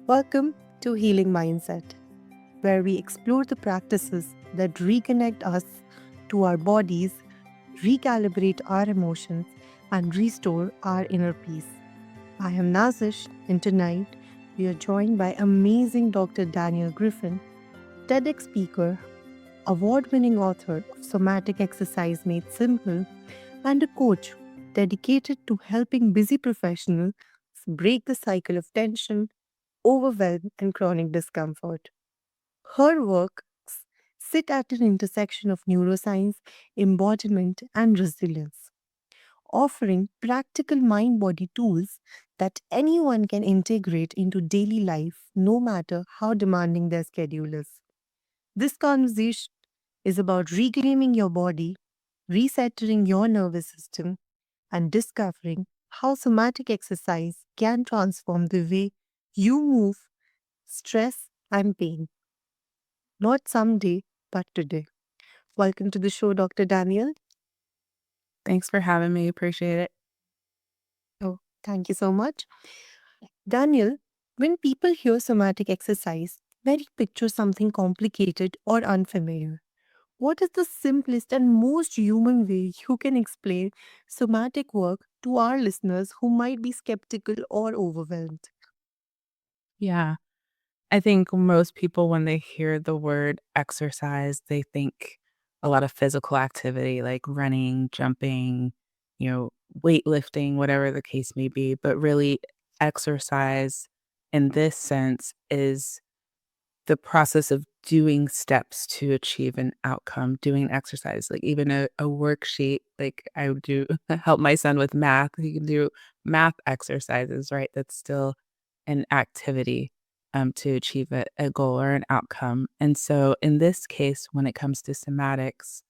Welcome to Healing Mindset, where we explore the practices that reconnect us to our bodies, recalibrate our emotions, and restore our inner peace. I am Nazish, and tonight we are joined by amazing Dr. Danielle Griffin, TEDx speaker, award winning author of Somatic Exercise Made Simple, and a coach dedicated to helping busy professionals break the cycle of tension, overwhelm, and chronic discomfort. Her works sit at an intersection of neuroscience, embodiment, and resilience, offering practical mind body tools that anyone can integrate into daily life, no matter how demanding their schedule is. This conversation is about reclaiming your body, resettling your nervous system, and discovering how somatic exercise can transform the way you move, stress, and pain. Not someday, but today. Welcome to the show, Dr. Daniel. Thanks for having me. Appreciate it. Oh, thank you so much. Daniel, when people hear somatic exercise, many picture something complicated or unfamiliar. What is the simplest and most human way you can explain somatic work to our listeners who might be skeptical or overwhelmed? Yeah. I think most people, when they hear the word exercise, they think a lot of physical activity like running, jumping, weightlifting, whatever the case may be. But really, exercise in this sense is the process of doing steps to achieve an outcome, doing exercise, like even a worksheet, like I would do help my son with math. He can do math exercises, right? That's still an activity to achieve a goal or an outcome. And so in this case, when it comes to somatics,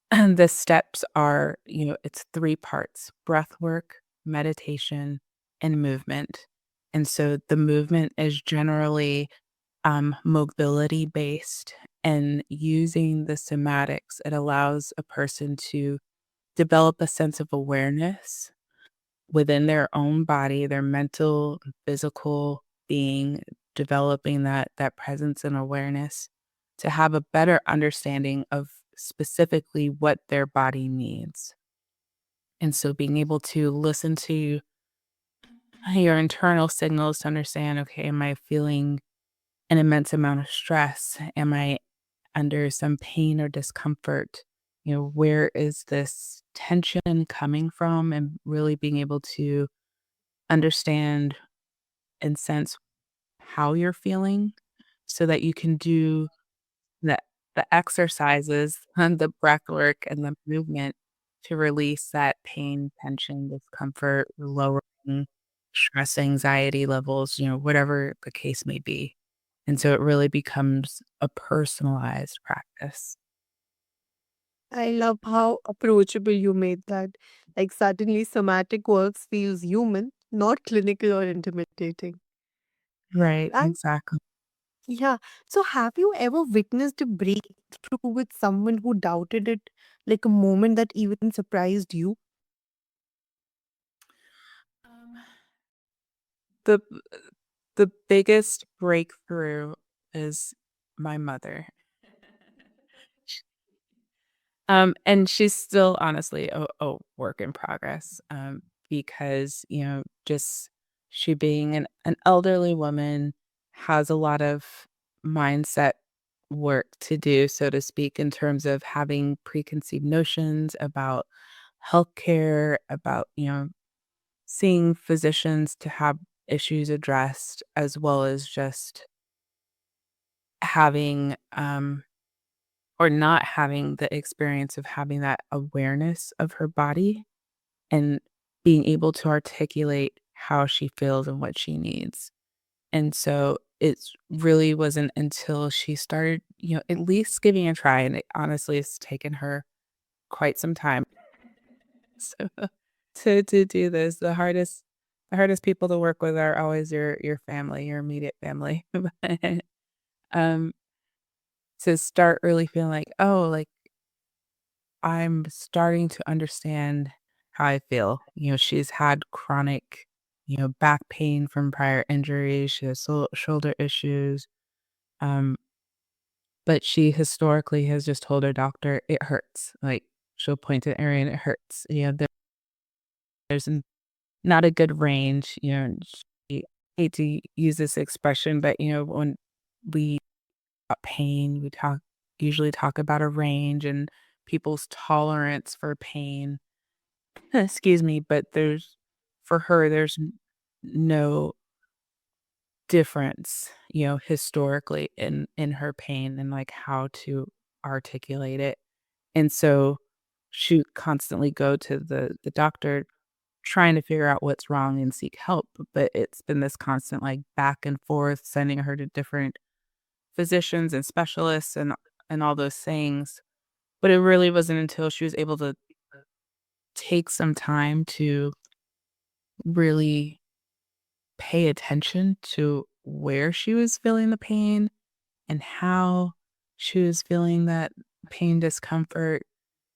the steps are, it's three parts: breath work, meditation, and movement. And so the movement is generally mobility based, and using the somatics, it allows a person to develop a sense of awareness within their own body, their mental, physical being, developing that presence and awareness to have a better understanding of specifically what their body needs. And so being able to listen to your internal signals to understand, okay, am I feeling an immense amount of stress? Am I under some pain or discomfort? Where is this tension coming from? And really being able to understand and sense how you're feeling so that you can do the, the exercises and the breath work and the movement to release that pain, tension, discomfort, lowering stress, anxiety levels, whatever the case may be. And so it really becomes a personalized practice. I love how approachable you made that. Like, suddenly, somatic works feels human, not clinical or intimidating. Right, And exactly. yeah, so have you ever witnessed a breakthrough with someone who doubted it, like a moment that even surprised you? Um, the the biggest breakthrough is my mother. And she's still honestly a work in progress, because, just she being an elderly woman has a lot of mindset work to do, so to speak, in terms of having preconceived notions about healthcare, about, seeing physicians to have issues addressed, as well as just having, or not having the experience of having that awareness of her body and being able to articulate how she feels and what she needs. And so it really wasn't until she started, at least giving a try. And it honestly has taken her quite some time. So to do this, the hardest people to work with are always your family, your immediate family. But, um, to start really feeling like, oh, like I'm starting to understand how I feel. She's had chronic, back pain from prior injuries. She has shoulder issues. Um, but she historically has just told her doctor it hurts. Like she'll point to an area and it hurts. There's not a good range. She hate to use this expression, but when we about pain, we usually talk about a range and people's tolerance for pain. Excuse me, but for her, there's no difference, historically in her pain and like how to articulate it. And so she constantly go to the doctor trying to figure out what's wrong and seek help, but it's been this constant like back and forth sending her to different physicians and specialists and all those things. But it really wasn't until she was able to take some time to really pay attention to where she was feeling the pain and how she was feeling that pain discomfort,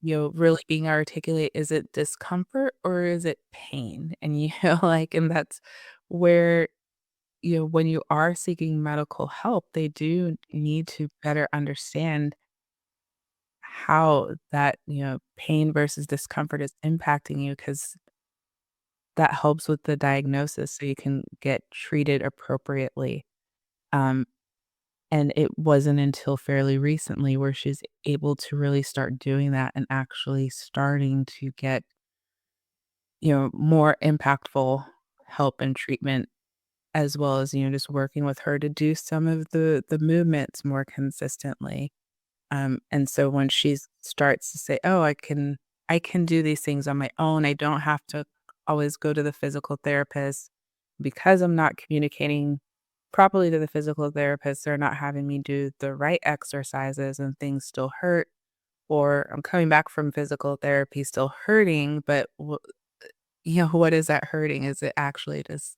really being articulate, is it discomfort or is it pain? And, and that's where, when you are seeking medical help, they do need to better understand how that, pain versus discomfort is impacting you because that helps with the diagnosis so you can get treated appropriately. Um, and it wasn't until fairly recently where she's able to really start doing that and actually starting to get, more impactful help and treatment as well as, just working with her to do some of the movements more consistently. And so when she starts to say, "Oh, I can do these things on my own. I don't have to always go to the physical therapist because I'm not communicating properly to the physical therapist. They're not having me do the right exercises and things still hurt, or I'm coming back from physical therapy still hurting, but what is that hurting? Is it actually just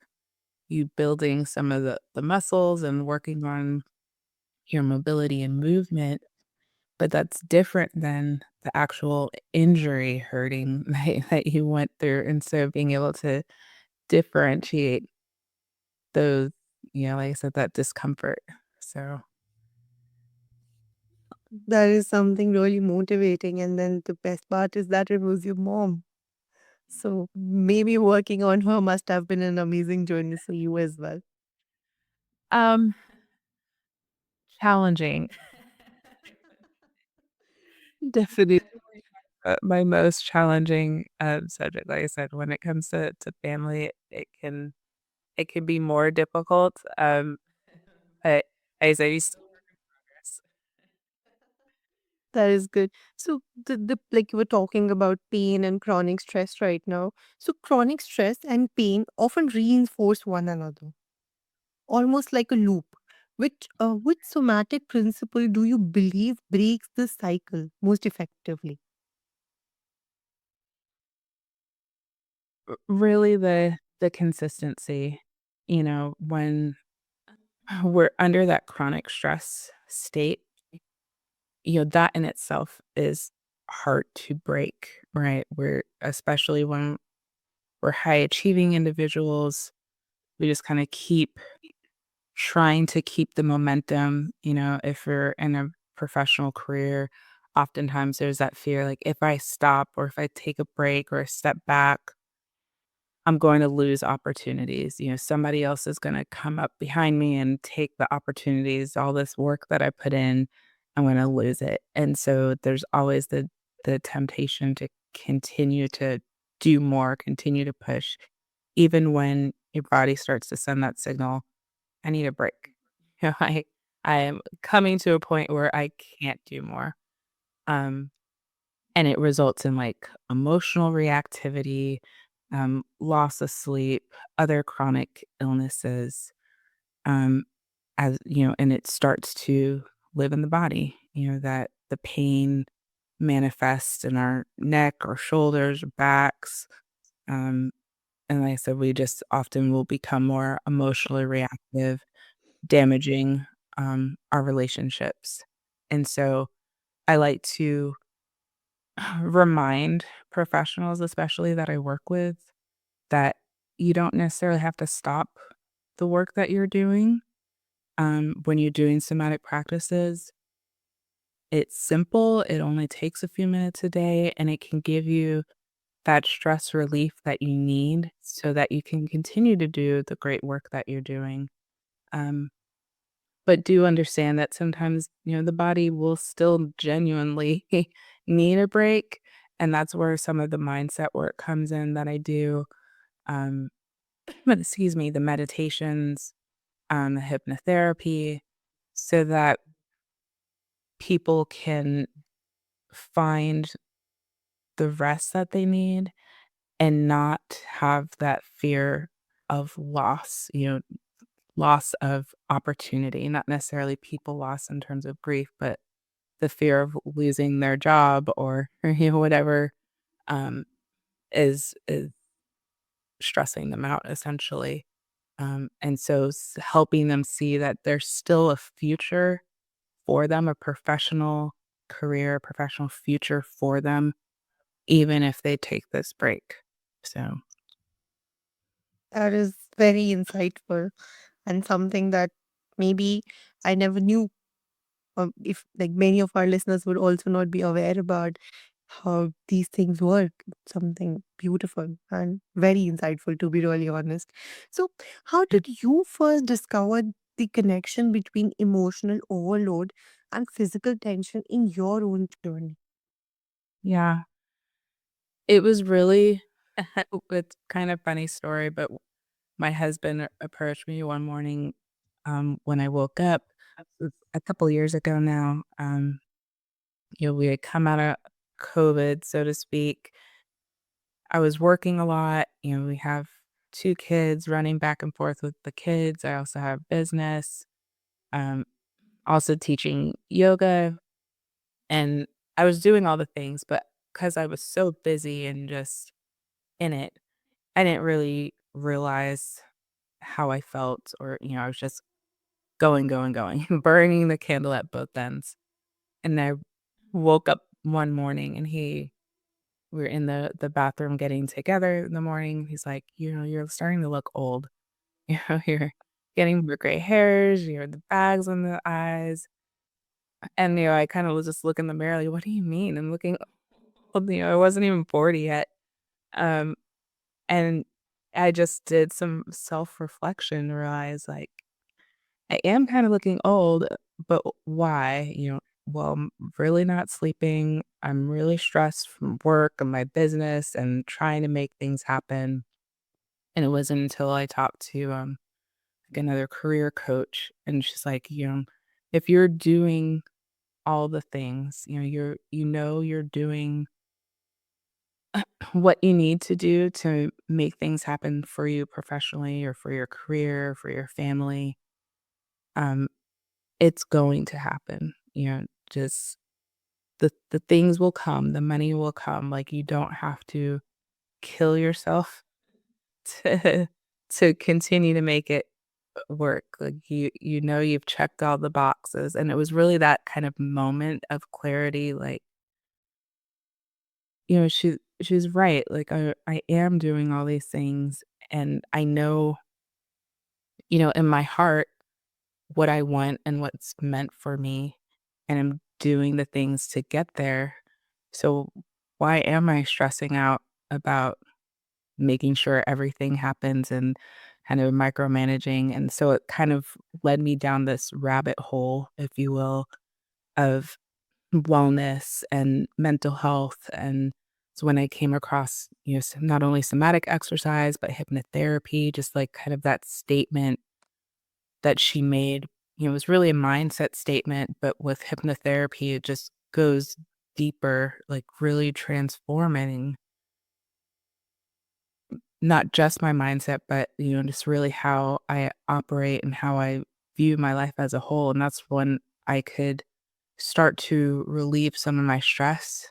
you building some of the muscles and working on your mobility and movement, but that's different than the actual injury hurting that you went through, and so being able to differentiate those, like I said, that discomfort. So, That is something really motivating. And then the best part is that it was your mom. So maybe working on her must have been an amazing journey for you as well. um, challenging. Definitely, my most challenging, subject, like I said, when it comes to family, it can be more difficult, but as I used to work in progress. That is good. So the like you were talking about pain and chronic stress right now. So chronic stress and pain often reinforce one another, almost like a loop. Which somatic principle do you believe breaks this cycle most effectively? Really the consistency, when we're under that chronic stress state, that in itself is hard to break, right? We're especially when we're high achieving individuals, we just kind of keep trying to keep the momentum, if we're in a professional career, oftentimes there's that fear like if I stop or if I take a break or a step back, I'm going to lose opportunities. Somebody else is going to come up behind me and take the opportunities, all this work that I put in, I'm going to lose it. And so there's always the temptation to continue to do more, continue to push, even when your body starts to send that signal, I need a break. I am coming to a point where I can't do more. Um, and it results in, like, emotional reactivity, loss of sleep, other chronic illnesses, um, and it starts to live in the body, that the pain manifests in our neck or shoulders or backs, um, and like I said, we just often will become more emotionally reactive, damaging, our relationships, and so I like to remind professionals, especially that I work with, that, you don't necessarily have to stop the work that you're doing. When you're doing somatic practices, it's simple. It only takes a few minutes a day, and it can give you that stress relief that you need so that you can continue to do the great work that you're doing. Um, but do understand that sometimes, the body will still genuinely need a break. And that's where some of the mindset work comes in that I do. Um, but excuse me, the meditations, the hypnotherapy, so that people can find the rest that they need and not have that fear of loss, loss of opportunity, not necessarily people loss in terms of grief, but the fear of losing their job or, whatever, um, is stressing them out essentially. And so helping them see that there's still a future for them, a professional career, a professional future for them, even if they take this break. So, That is very insightful and something that maybe I never knew. If like many of our listeners would also not be aware about how these things work. Something beautiful and very insightful, to be really honest. So, how did you first discover the connection between emotional overload and physical tension in your own journey? yeah, it was really it's kind of funny story, but my husband approached me one morning, when I woke up a couple years ago now. We had come out of COVID, so to speak. I was working a lot. We have 2 kids running back and forth with the kids. I also have business, um, also teaching yoga, and I was doing all the things, but because I was so busy and just in it, I didn't really realize how I felt or, I was just going, going, going, burning the candle at both ends. And I woke up one morning and we were in the bathroom getting together in the morning. He's like, you're starting to look old. You're getting your gray hairs, the bags on the eyes. And, I kind of was just looking in the mirror, like, what do you mean? I'm looking old. I wasn't even 40 yet. Um, and I just did some self reflection, realized like, I am kinda looking old, but why? Well, I'm really not sleeping. I'm really stressed from work and my business and trying to make things happen. And it wasn't until I talked to, like, another career coach, and she's like, "If you're doing all the things, you're doing what you need to do to make things happen for you professionally or for your career, for your family, um, it's going to happen." Just the things will come, the money will come, like, you don't have to kill yourself to continue to make it work, like, you've checked all the boxes, and it was really that kind of moment of clarity, like, she's right, like, I am doing all these things, and I know, in my heart what I want and what's meant for me, and I'm doing the things to get there. So why am I stressing out about making sure everything happens and kind of micromanaging? And so it kind of led me down this rabbit hole, if you will, of wellness and mental health. And so when I came across, not only somatic exercise, but hypnotherapy, just like kind of that statement that she made, it was really a mindset statement, but with hypnotherapy, it just goes deeper, like really transforming not just my mindset, but, just really how I operate and how I view my life as a whole. And that's when I could start to relieve some of my stress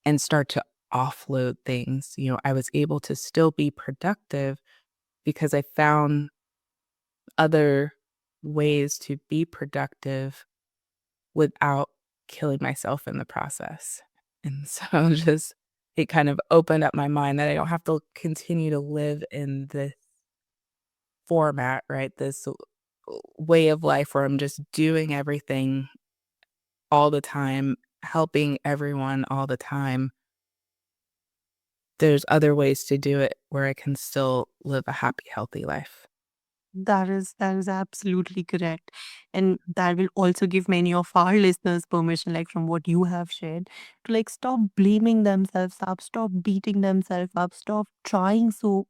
and start to offload things. I was able to still be productive because I found other ways to be productive without killing myself in the process. And so just it kind of opened up my mind that I don't have to continue to live in this format, right? This way of life where I'm just doing everything all the time, helping everyone all the time. There's other ways to do it where I can still live a happy, healthy life. That is absolutely correct. And that will also give many of our listeners permission, like from what you have shared, to like stop blaming themselves up, stop beating themselves up, stop trying so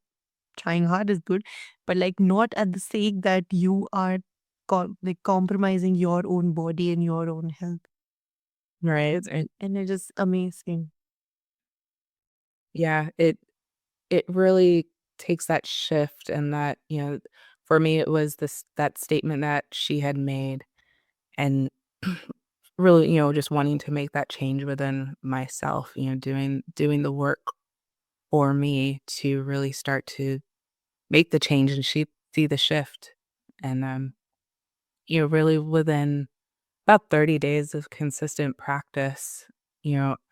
trying hard is good, but like not at the sake that you are like compromising your own body and your own health. Right. And it is amazing. Yeah, it really takes that shift and that, for me, it was this that statement that she had made and really, just wanting to make that change within myself, doing the work for me to really start to make the change and see the shift. And really within about 30 days of consistent practice,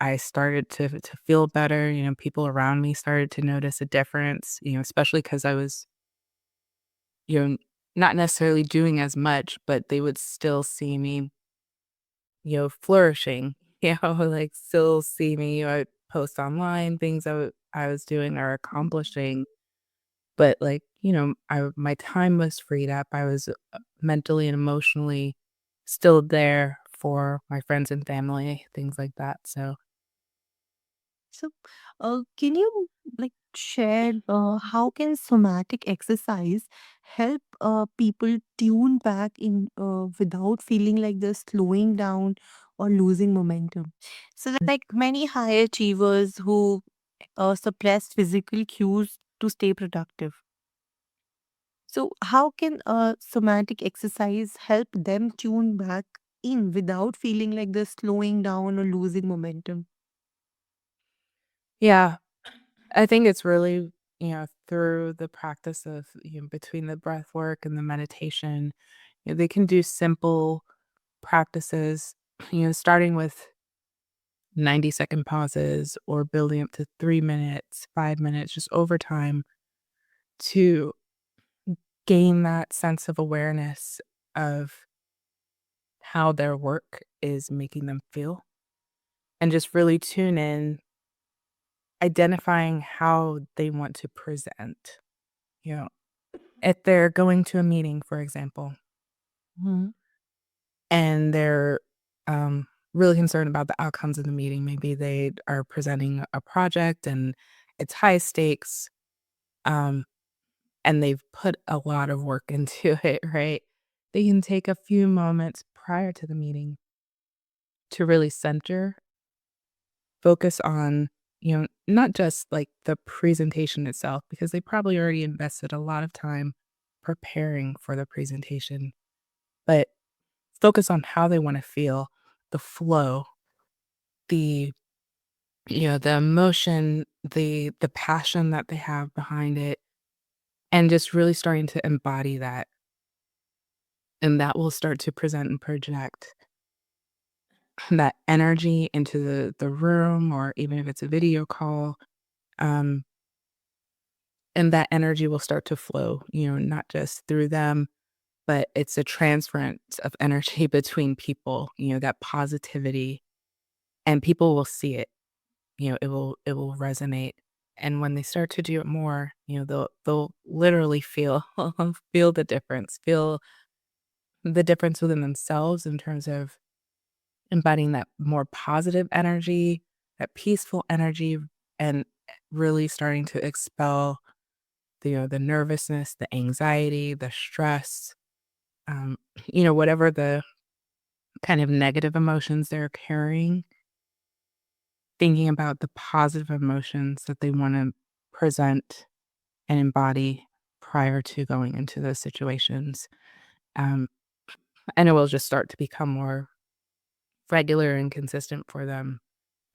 I started to feel better. People around me started to notice a difference, especially because I was, you know, not necessarily doing as much, but they would still see me, flourishing, like still see me, I'd post online things I was doing or accomplishing. But like, my time was freed up. I was mentally and emotionally still there for my friends and family, things like that. So, So, can you like share how can somatic exercise help people tune back in without feeling like they're slowing down or losing momentum? So, like many high achievers who suppress physical cues to stay productive. So, how can somatic exercise help them tune back in without feeling like they're slowing down or losing momentum? yeah, I think it's really, through the practice of, between the breath work and the meditation, they can do simple practices, starting with 90-second pauses or building up to 3 minutes, 5 minutes, just over time to gain that sense of awareness of how their work is making them feel and just really tune in, identifying how they want to present. You know, if they're going to a meeting, for example, Mhm. and they're really concerned about the outcomes of the meeting, maybe they are presenting a project and it's high stakes, um, and they've put a lot of work into it, right? They can take a few moments prior to the meeting to really center, focus on, not just like the presentation itself, because they probably already invested a lot of time preparing for the presentation, but focus on how they want to feel, the flow, the the emotion, the passion that they have behind it, and just really starting to embody that. And that will start to present and project that energy into the room or even if it's a video call. Um, and that energy will start to flow, not just through them, but it's a transference of energy between people, that positivity, and people will see it. It will resonate. And when they start to do it more, they'll literally feel feel the difference, feel the difference within themselves in terms of embodying that more positive energy, that peaceful energy, and really starting to expel the nervousness, the anxiety, the stress, um, whatever the kind of negative emotions they're carrying, thinking about the positive emotions that they want to present and embody prior to going into those situations. Um, and it will just start to become more regular and consistent for them.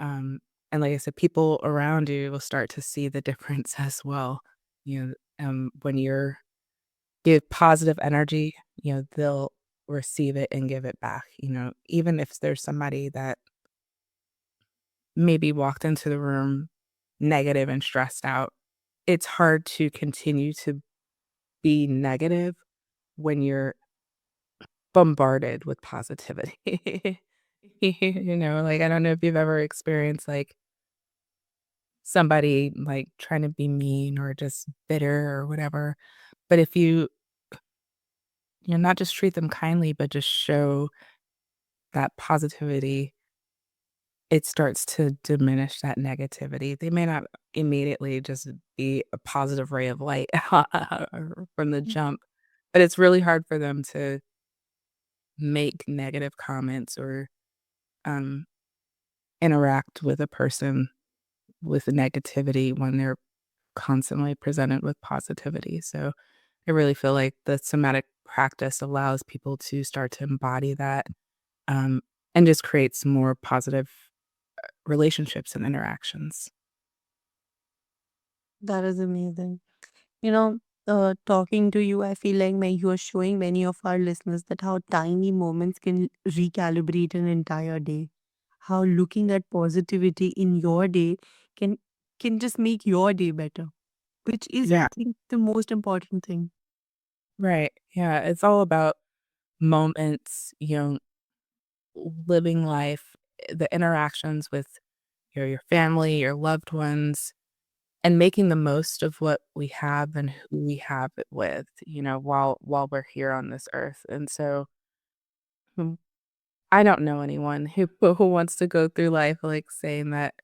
Um, and like I said, people around you will start to see the difference as well. When you're give positive energy, they'll receive it and give it back. Even if there's somebody that maybe walked into the room negative and stressed out, it's hard to continue to be negative when you're bombarded with positivity. Like, I don't know if you've ever experienced, like, somebody, like, trying to be mean or just bitter or whatever, but if not just treat them kindly, but just show that positivity, it starts to diminish that negativity. They may not immediately just be a positive ray of light from the jump, but it's really hard for them to make negative comments or, um, interact with a person with negativity when they're constantly presented with positivity. So I really feel like the somatic practice allows people to start to embody that, um, and just creates more positive relationships and interactions. That is amazing. You know, talking to you, I feel like you are showing many of our listeners that how tiny moments can recalibrate an entire day. How looking at positivity in your day can can just make your day better, which is, Yeah, I think, the most important thing. right. Yeah, it's all about moments, living life, the interactions with your family, your loved ones, and making the most of what we have and who we have it with, while we're here on this earth. And so mm, I don't know anyone who wants to go through life like saying that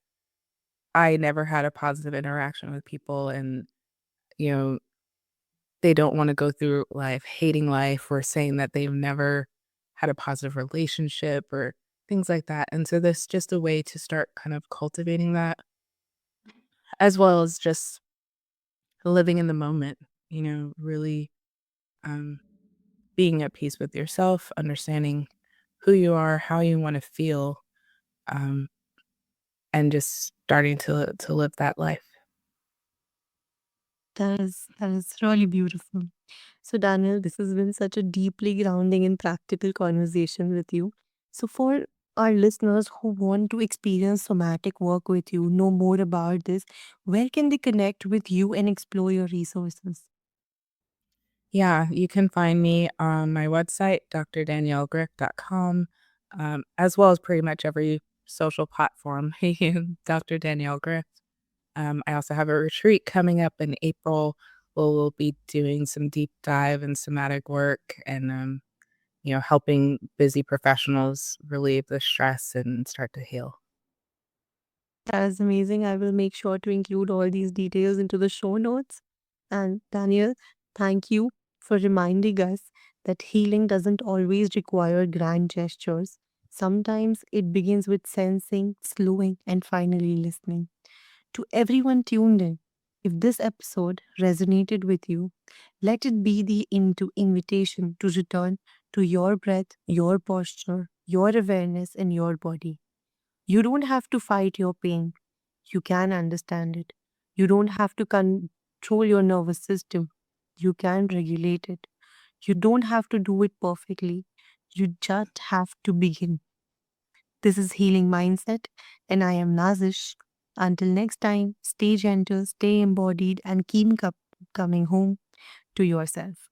I never had a positive interaction with people and, you know, they don't want to go through life hating life or saying that they've never had a positive relationship or things like that. And so this just a way to start kind of cultivating that as well as just living in the moment, really um, being at peace with yourself, understanding who you are, how you want to feel, um, and just starting to live that life. That is really beautiful. So, Daniel, this has been such a deeply grounding and practical conversation with you. So, for our listeners who want to experience somatic work with you, know more about this, where can they connect with you and explore your resources? Yeah, you can find me on my website, drdaniellegriff.com, as well as pretty much every social platform, Dr. Danielle Griff. I also have a retreat coming up in April where we'll be doing some deep dive and somatic work and, helping busy professionals relieve the stress and start to heal. That is amazing. I will make sure to include all these details into the show notes. And Daniel, thank you for reminding us that healing doesn't always require grand gestures. Sometimes it begins with sensing, slowing, and finally listening. To everyone tuned in, if this episode resonated with you, let it be the invitation to return to your breath, your posture, your awareness, and your body. You don't have to fight your pain. You can understand it. You don't have to control your nervous system. You can regulate it. You don't have to do it perfectly. You just have to begin. This is Healing Mindset, and I am Nazish. Until next time, stay gentle, stay embodied, and keep coming home to yourself.